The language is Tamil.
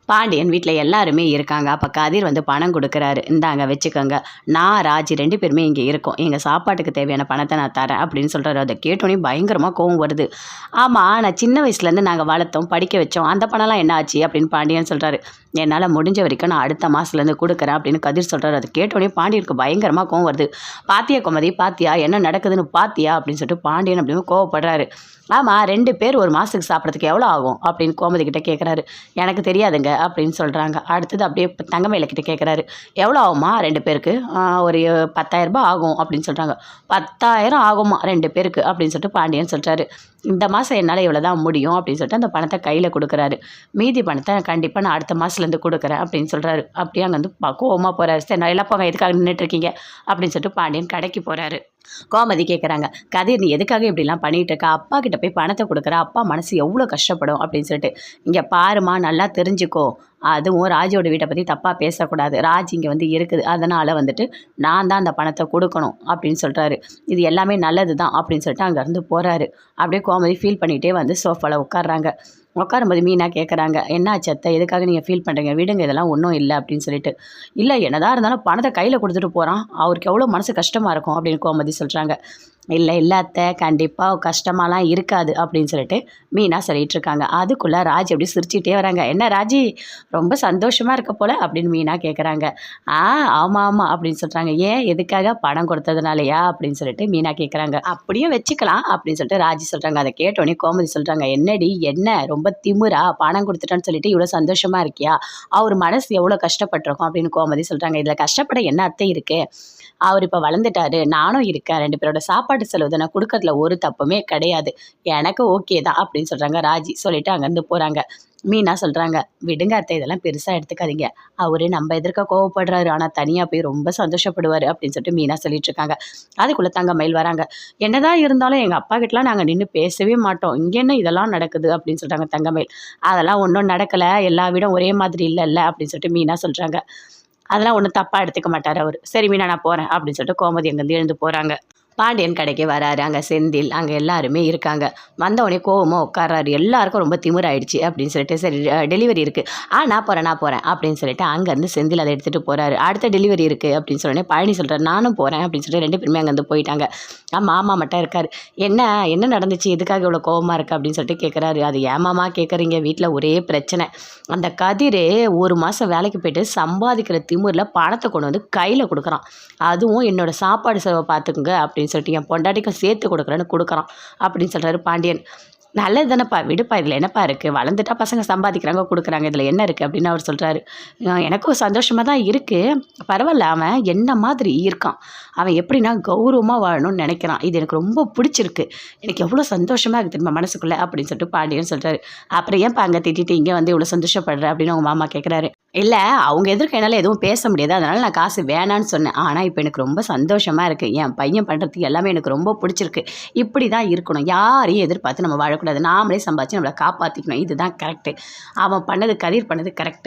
பாண்டியன் வீட்டில் எல்லாருமே இருக்காங்க. அப்போ கதிர் வந்து பணம் கொடுக்குறாரு. இந்தாங்க வச்சுக்கோங்க. நான் ராஜி 2 பேருமே இங்கே இருக்கோம். எங்கள் சாப்பாட்டுக்கு தேவையான பணத்தை நான் தரேன் அப்படின்னு சொல்கிறாரு. அதை கேட்டோன்னே பயங்கரமாக கோவம் வருது. ஆமாம், நான் சின்ன வயசுலேருந்து நாங்கள் வளர்த்தோம், படிக்க வச்சோம், அந்த பணம்லாம் என்ன ஆச்சு அப்படின்னு பாண்டியன் சொல்கிறாரு. என்னால் முடிஞ்ச வரைக்கும் நான் அடுத்த மாதத்துலேருந்து கொடுக்குறேன் அப்படின்னு கதிர் சொல்கிறாரு. அதை கேட்டோன்னே பாண்டியனுக்கு பயங்கரமாக கோவம் வருது. பாத்தியா கோமதி, பாத்தியா என்ன நடக்குதுன்னு பாத்தியா அப்படின்னு சொல்லிட்டு பாண்டியன் அப்படின்னு கோவப்படுறாரு. ஆமாம், 2 பேர் ஒரு மாதத்துக்கு சாப்பிட்றதுக்கு எவ்வளோ ஆகும் அப்படின்னு கோமதி கிட்டே கேட்குறாரு. எனக்கு தெரியாதுங்க அப்படின்னு சொல்கிறாங்க. அடுத்தது அப்படியே தங்கமயில கிட்டே கேட்குறாரு. எவ்வளோ ஆகுமா 2 பேருக்கு? ஒரு 10,000 ரூபாய் ஆகும் அப்படின்னு சொல்கிறாங்க. 10,000 ஆகுமா 2 பேருக்கு அப்படின்னு சொல்லிட்டு பாண்டியன் சொல்கிறாரு. இந்த மாதம் என்னால் இவ்வளோ தான் முடியும் அப்படின்னு சொல்லிட்டு அந்த பணத்தை கையில் கொடுக்குறாரு. மீதி பணத்தை கண்டிப்பாக நான் அடுத்த மாதத்துலேருந்து கொடுக்குறேன் அப்படின்னு சொல்கிறாரு. அப்படியே அங்கே வந்து கோவமாக போகிறாரு. சரி, நான் எல்லாம் போங்க, எதுக்காக நின்றுட்டுருக்கீங்க அப்படின்னு சொல்லிட்டு பாண்டியன் கடைக்கு போகிறாரு. கோமதி கேட்குறாங்க, கதிர் நீ எதுக்காக இப்படிலாம் பண்ணிகிட்டு இருக்கா? அப்பா கிட்ட போய் பணத்தை கொடுக்குற, அப்பா மனசு எவ்வளோ கஷ்டப்படும் அப்படின்னு சொல்லிட்டு. இங்கே பாருமா, நல்லா தெரிஞ்சுக்கோ, அதுவும் ராஜியோட வீட்டை பற்றி தப்பாக பேசக்கூடாது. ராஜ் இங்கே வந்து இருக்குது, அதனால் வந்துட்டு நான் தான் அந்த பணத்தை கொடுக்கணும் அப்படின்னு சொல்கிறாரு. இது எல்லாமே நல்லது தான் அப்படின்னு சொல்லிட்டு அங்கேருந்து போகிறாரு. அப்படியே கோமதி ஃபீல் பண்ணிகிட்டே வந்து சோஃபாவில் உட்காடுறாங்க. உட்காரும்போது மீனா கேட்குறாங்க, என்னாச்சு அத்தை, எதுக்காக நீங்கள் ஃபீல் பண்ணுறீங்க? விடுங்க, இதெல்லாம் ஒன்றும் இல்லை அப்படின்னு சொல்லிட்டு. இல்லை, என்னதான் இருந்தாலும் பணத்தை கையில் கொடுத்துட்டு போகிறான், அவருக்கு எவ்வளோ மனசு கஷ்டமாக இருக்கும் அப்படின்னு கோமதி சொல்கிறாங்க. இல்லை இல்லை அத்தை, கண்டிப்பாக கஷ்டமாலாம் இருக்காது அப்படின்னு சொல்லிட்டு மீனா சொல்லிகிட்டு இருக்காங்க. அதுக்குள்ளே ராஜி அப்படி சிரிச்சிட்டே வராங்க. என்ன ராஜி, ரொம்ப சந்தோஷமாக இருக்க போல் அப்படின்னு மீனா கேட்குறாங்க. ஆமாம் ஆமாம் அப்படின்னு சொல்கிறாங்க. ஏன், எதுக்காக? பணம் கொடுத்ததுனாலயா அப்படின்னு சொல்லிட்டு மீனா கேட்குறாங்க. அப்படியும் வச்சுக்கலாம் அப்படின்னு சொல்லிட்டு ராஜி சொல்கிறாங்க. அதை கேட்டோன்னே கோமதி சொல்கிறாங்க, என்னடி என்ன ரொம்ப திமுறா, பணம் கொடுத்துட்டான்னு சொல்லிட்டு இவ்வளோ சந்தோஷமாக இருக்கியா? அவர் மனசு எவ்வளோ கஷ்டப்பட்டிருக்கும் அப்படின்னு கோமதி சொல்கிறாங்க. இதில் கஷ்டப்பட என்ன அத்தை இருக்குது? அவர் இப்போ வளர்ந்துட்டாரு, நானும் இருக்கேன், 2 பேரோட சாப்பாட்டு செலவு தானே, கொடுக்கறதுல ஒரு தப்புமே கிடையாது, எனக்கு ஓகே தான் அப்படின்னு சொல்கிறாங்க ராஜி. சொல்லிவிட்டு அங்கேருந்து போகிறாங்க. மீனா சொல்கிறாங்க, விடுங்க அத்தை, இதெல்லாம் பெருசாக எடுத்துக்காதீங்க, அவர் நம்ம எதிர்க்க கோவப்படுறாரு, ஆனால் தனியாக போய் ரொம்ப சந்தோஷப்படுவார் அப்படின்னு சொல்லிட்டு மீனா சொல்லிட்டு இருக்காங்க. அதுக்குள்ளே தங்கமயில் வராங்க. என்னதான் இருந்தாலும் எங்கள் அப்பா கிட்டலாம் நாங்கள் நின்று பேசவே மாட்டோம், இங்கே என்ன இதெல்லாம் நடக்குது அப்படின்னு சொல்கிறாங்க தங்கமயில். அதெல்லாம் ஒன்றும் நடக்கலை, எல்லா வீடும் ஒரே மாதிரி இல்லைல்ல அப்படின்னு சொல்லிட்டு மீனா சொல்கிறாங்க. அதெல்லாம் ஒன்றும் தப்பாக எடுத்துக்க மாட்டார் அவர். சரி மீனா, நான் போகிறேன் அப்படின்னு சொல்லிட்டு கோமதி அங்கேருந்து எழுந்து போகிறாங்க. பாண்டியன் கடைக்கு வராரு. அங்கே செந்தில், அங்கே எல்லாருமே இருக்காங்க. வந்தவொடனே கோவமாக உட்காராரு. எல்லாருக்கும் ரொம்ப திமிராயிடுச்சு அப்படின்னு சொல்லிட்டு, சரி டெலிவரி இருக்குது, நான் போகிறேன் அப்படின்னு சொல்லிட்டு அங்கேருந்து செந்தில் அதை எடுத்துகிட்டு போகிறாரு. அடுத்த டெலிவரி இருக்குது அப்படின்னு சொன்னோடனே பழனி சொல்கிறார், நானும் போகிறேன் அப்படின்னு சொல்லிட்டு 2 பேருமே அங்கேருந்து போயிட்டாங்க. மாமா மட்டும் இருக்கார். என்ன நடந்துச்சு, எதுக்காக இவ்வளோ கோவமாக இருக்குது அப்படின்னு சொல்லிட்டு கேட்குறாரு. அது ஏமாமா கேட்குறீங்க, வீட்டில் ஒரே பிரச்சனை. அந்த கதிர் 1 மாதம் வேலைக்கு போயிட்டு சம்பாதிக்கிற திமிரில் பணத்தை கொண்டு வந்து கையில் கொடுக்குறான். அதுவும் என்னோடய சாப்பாடு செலவை பார்த்துக்குங்க அப்படின்னு சொல்லிட்டு என் பொண்டாட்டிக்கும் சேர்த்து கொடுக்குறேன்னு கொடுக்குறான் அப்படின்னு சொல்கிறாரு பாண்டியன். நல்லது தானேப்பா, விடுப்பா, இதில் என்னப்பா இருக்குது, வளர்ந்துட்டா பசங்க சம்பாதிக்கிறாங்க கொடுக்குறாங்க, இதில் என்ன இருக்குது அப்படின்னு அவர் சொல்கிறாரு. எனக்கும் சந்தோஷமாக தான் இருக்குது, பரவாயில்ல, அவன் என்ன மாதிரி இருக்கான், அவன் எப்படின்னா கௌரவமாக வாழணும்னு நினைக்கிறான், இது எனக்கு ரொம்ப பிடிச்சிருக்கு, எனக்கு எவ்வளோ சந்தோஷமாக இருக்குது தெரியுமா மனசுக்குள்ளே அப்படின்னு சொல்லிட்டு பாண்டியன் சொல்கிறாரு. அப்புறம் ஏன்ப்பா அங்கே திட்டிட்டு இங்கே வந்து இவ்வளோ சந்தோஷப்படுற அப்படின்னு அவங்க மாமா கேட்குறாரு. இல்லை, அவங்க எதிர்க்க என்னால் எதுவும் பேச முடியாது, அதனால் நான் காசு வேணான்னு சொன்னேன், ஆனால் இப்போ எனக்கு ரொம்ப சந்தோஷமாக இருக்குது, என் பையன் பண்ணுறதுக்கு எல்லாமே எனக்கு ரொம்ப பிடிச்சிருக்கு, இப்படி தான் இருக்கணும், யாரையும் எதிர்பார்த்து நம்ம வாழக்கூடாது, நாமளே சம்பாதிச்சு நம்மளை காப்பாற்றிக்கணும், இதுதான் கரெக்டு, அவன் பண்ணது, கதிர் பண்ணது கரெக்டு.